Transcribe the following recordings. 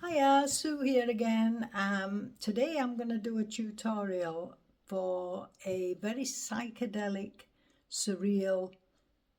Hiya, Sue here again. Today I'm going to do a tutorial for a very psychedelic, surreal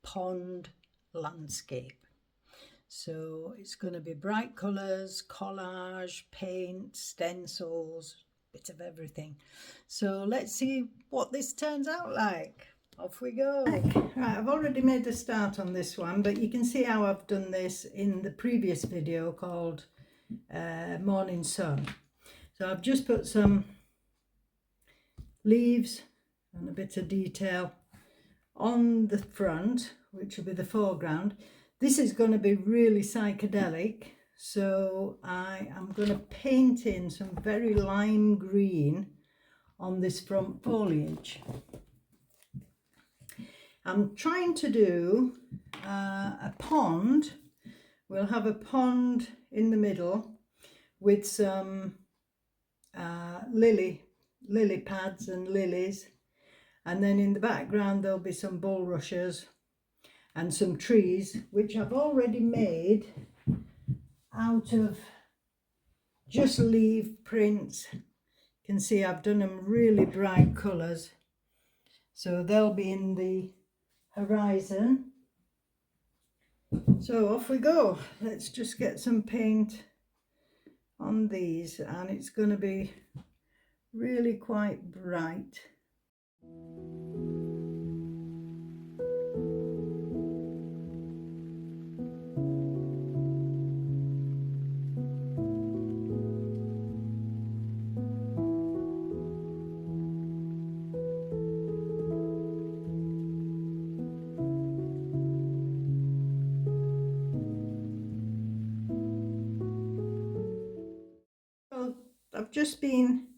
pond landscape. So it's going to be bright colours, collage, paint, stencils, bit of everything. So let's see what this turns out like. Off we go. Right, I've already made a start on this one, but you can see how I've done this in the previous video called Morning Sun. So I've just put some leaves and a bit of detail on the front, which will be the foreground. This is going to be really psychedelic, so I am going to paint in some very lime green on this front foliage. I'm trying to do a pond. We'll have a pond in the middle with some lily pads and lilies, and then in the background there'll be some bulrushes and some trees, which I've already made out of just leaf prints. You can see I've done them really bright colours, so they'll be in the horizon. So off we go. Let's just get some paint on these, and it's going to be really quite bright. I've just been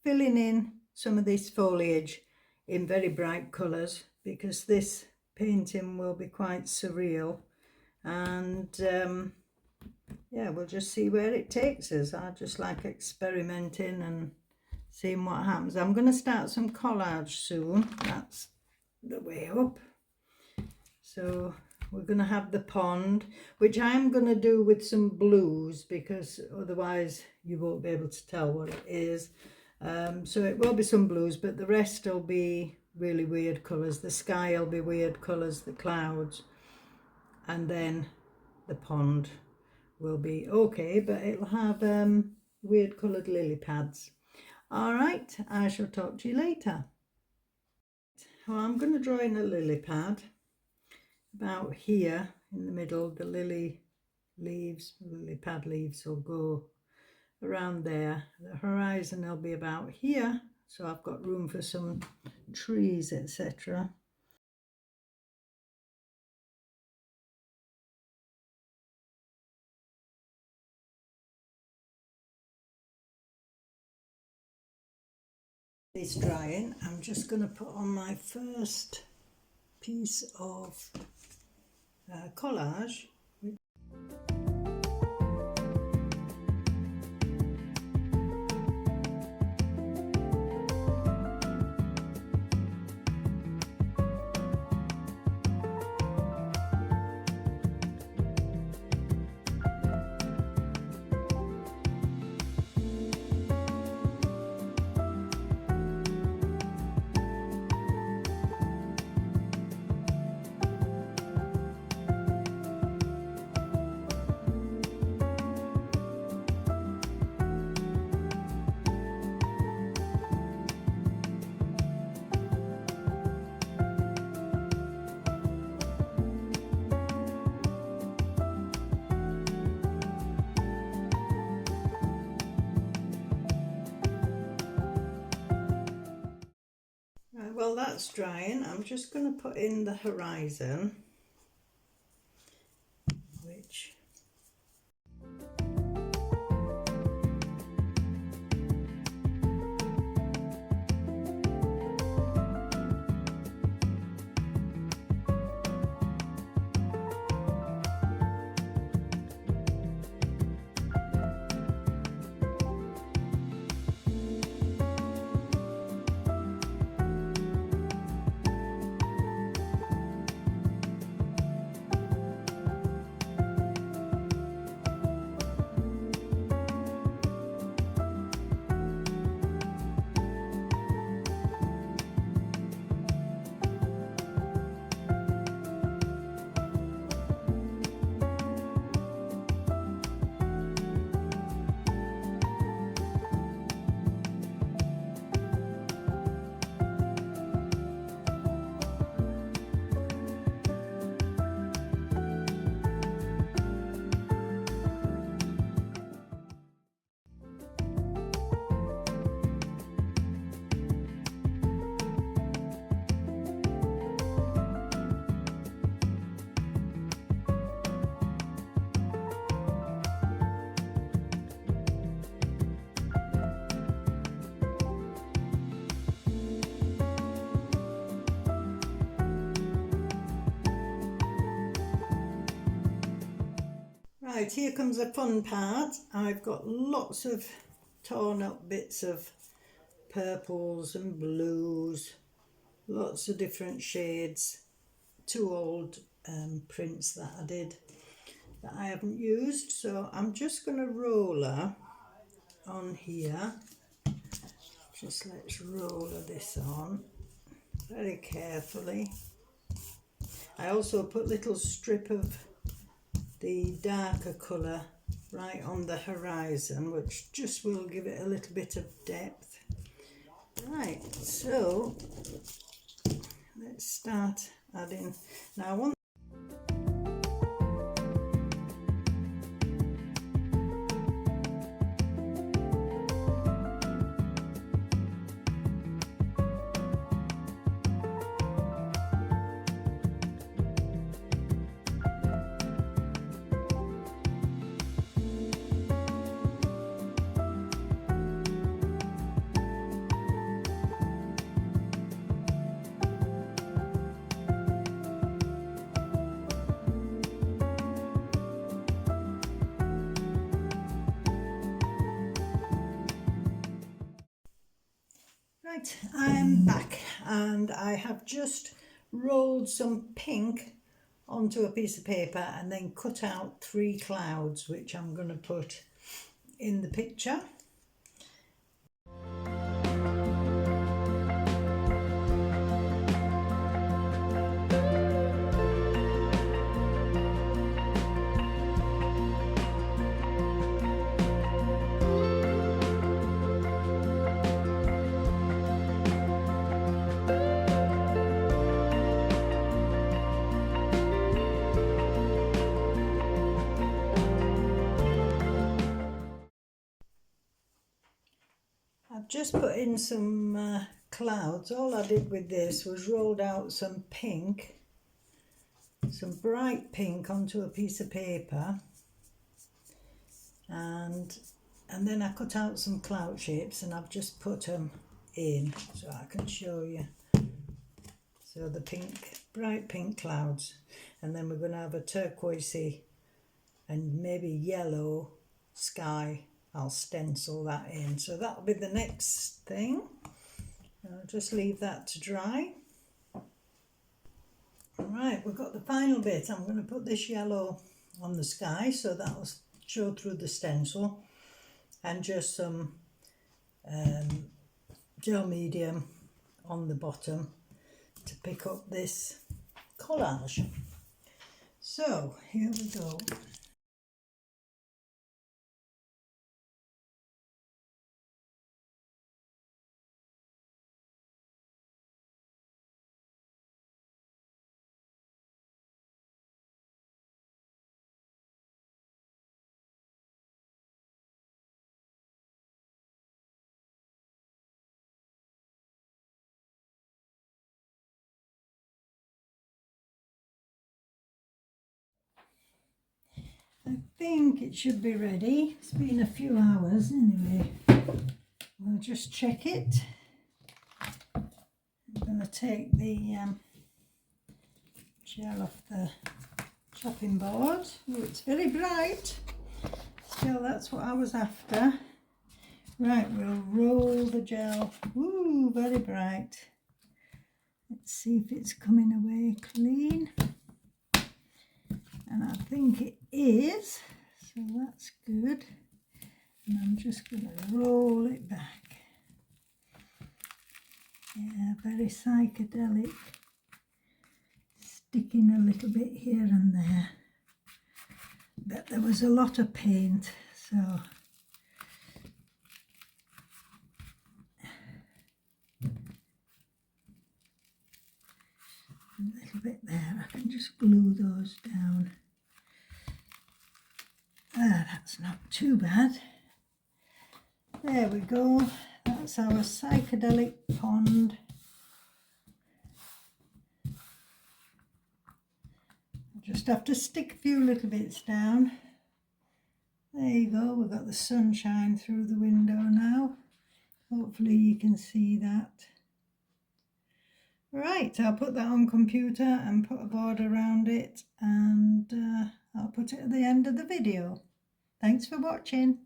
filling in some of this foliage in very bright colours because this painting will be quite surreal, and yeah, we'll just see where it takes us. I just like experimenting and seeing what happens. I'm going to start some collage soon. That's the way up. So we're going to have the pond, which I'm going to do with some blues because otherwise you won't be able to tell what it is. So it will be some blues, but the rest will be really weird colours. The sky will be weird colours, the clouds, and then the pond will be okay, but it'll have weird coloured lily pads. All right, I shall talk to you later. Well, I'm going to draw in a lily pad about here in the middle. The lily pad leaves will go around there. The horizon will be about here, so I've got room for some trees, etc. This drying, I'm just going to put on my first piece of collage. Well, that's drying. I'm just going to put in the horizon, which Right, here comes the fun part. I've got lots of torn up bits of purples and blues, lots of different shades, two old prints that I did that I haven't used. So I'm just going to roller on here. Just let's roller this on very carefully. I also put little strip of the darker colour right on the horizon, which just will give it a little bit of depth. Right, so let's start adding. Now I want Right, I'm back and I have just rolled some pink onto a piece of paper and then cut out 3 clouds, which I'm going to put in the picture. I've just put in some clouds. All I did with this was rolled out some pink, some bright pink onto a piece of paper, and then I cut out some cloud shapes and I've just put them in so I can show you. So the pink, bright pink clouds, and then we're going to have a turquoisey and maybe yellow sky. I'll stencil that in. So that'll be the next thing. I'll just leave that to dry. Alright, we've got the final bit. I'm going to put this yellow on the sky, so that'll show through the stencil, and just some gel medium on the bottom to pick up this collage. So here we go. I think it should be ready. It's been a few hours anyway. We'll just check it. I'm going to take the gel off the chopping board. Oh, it's very bright. Still, that's what I was after. Right, we'll roll the gel. Ooh, very bright. Let's see if it's coming away clean. And I think it is, so that's good. And I'm just going to roll it back. Yeah, very psychedelic. Sticking a little bit here and there. But there was a lot of paint, so a little bit there. I can just glue those down. That's not too bad. There we go. That's our Psychedelic Pond. Just have to stick a few little bits down. There you go. We've got the sunshine through the window now. Hopefully you can see that. Right, I'll put that on computer and put a border around it, and I'll put put it at the end of the video. Thanks for watching.